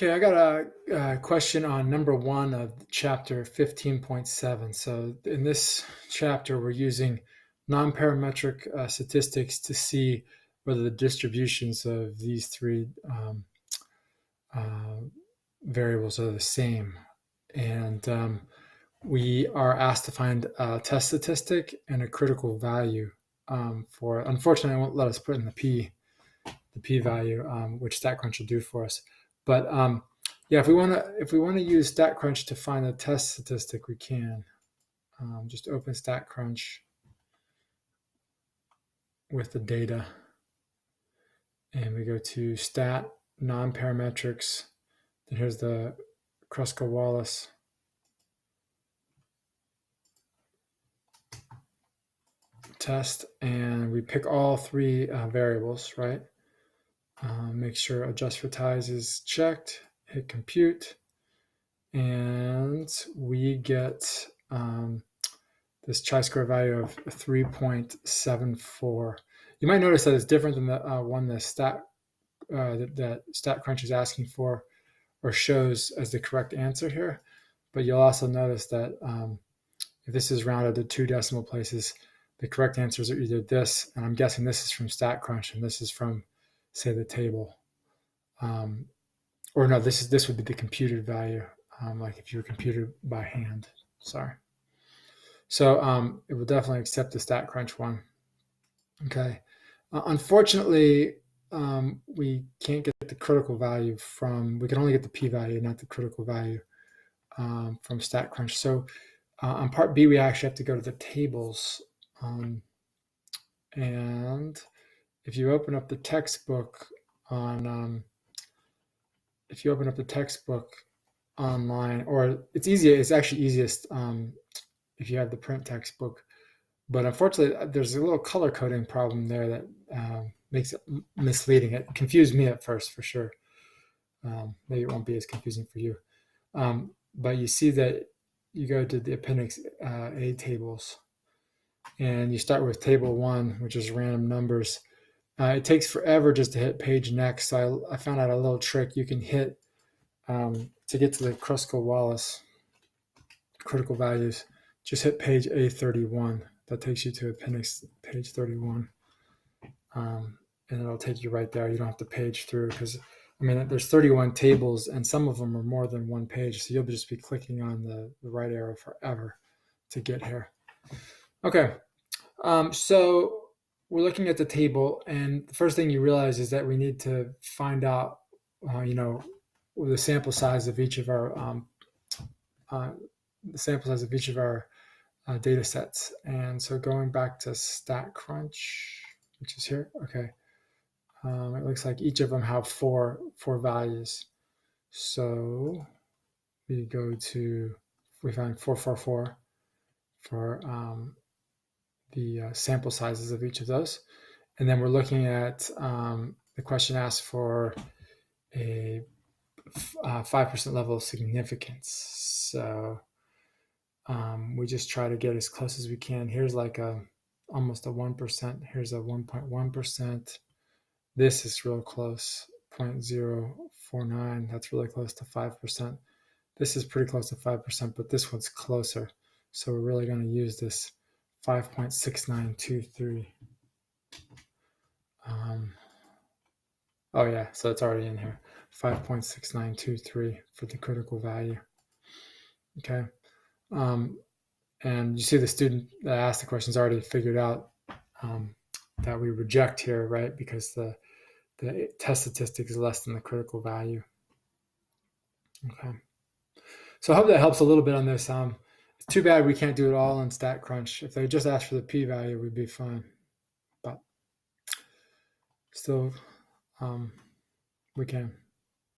Okay, I got a question on number 1 of chapter 15.7. So in this chapter, we're using non-parametric statistics to see whether the distributions of these three uh, variables are the same. And we are asked to find a test statistic and a critical value for, unfortunately, it won't let us put in the p-value, which StatCrunch will do for us. But yeah, if we want to use StatCrunch to find a test statistic, we can just open StatCrunch with the data, and we go to Stat Non-Parametrics. Then here's the Kruskal-Wallis test, and we pick all three variables, right? Make sure adjust for ties is checked, hit compute, and we get this chi-square value of 3.74. You might notice that it's different than the one that StatCrunch is asking for or shows as the correct answer here. But you'll also notice that if this is rounded to 2 decimal places, the correct answers are either this, and I'm guessing this is from StatCrunch, and this is from, say, the table. Or no, this would be the computed value, like if you were computed by hand. Sorry. So it will definitely accept the StatCrunch one. Okay. Unfortunately, we can't get the critical value we can only get the p-value, not the critical value from StatCrunch. So on part B, we actually have to go to the tables. And if you open up the textbook online, or it's actually easiest if you have the print textbook. But unfortunately, there's a little color coding problem there that makes it misleading. It confused me at first, for sure. Maybe it won't be as confusing for you. But you see that you go to the Appendix A tables, and you start with Table 1, which is random numbers. It takes forever just to hit page next. So I found out a little trick. You can hit, to get to the Kruskal-Wallis critical values, just hit page A31. That takes you to appendix page 31. And it'll take you right there. You don't have to page through, because there's 31 tables, and some of them are more than one page. So you'll just be clicking on the right arrow forever to get here. Okay. So we're looking at the table, and the first thing you realize is that we need to find out, the sample size of each of our data sets. And so going back to StatCrunch, which is here, okay, it looks like each of them have four values. So we find 444 for the sample sizes of each of those. And then we're looking at the question asks for a 5% level of significance. So we just try to get as close as we can. Here's like almost a 1%. Here's a 1.1%. This is real close, 0.049. That's really close to 5%. This is pretty close to 5%, but this one's closer. So we're really going to use this 5.6923. Oh yeah, so it's already in here. 5.6923 for the critical value. Okay. And you see the student that asked the questions already figured out that we reject here, right? Because the test statistic is less than the critical value. Okay. So I hope that helps a little bit on this. It's too bad we can't do it all in StatCrunch. If they just asked for the p-value, we'd be fine. But still, we can.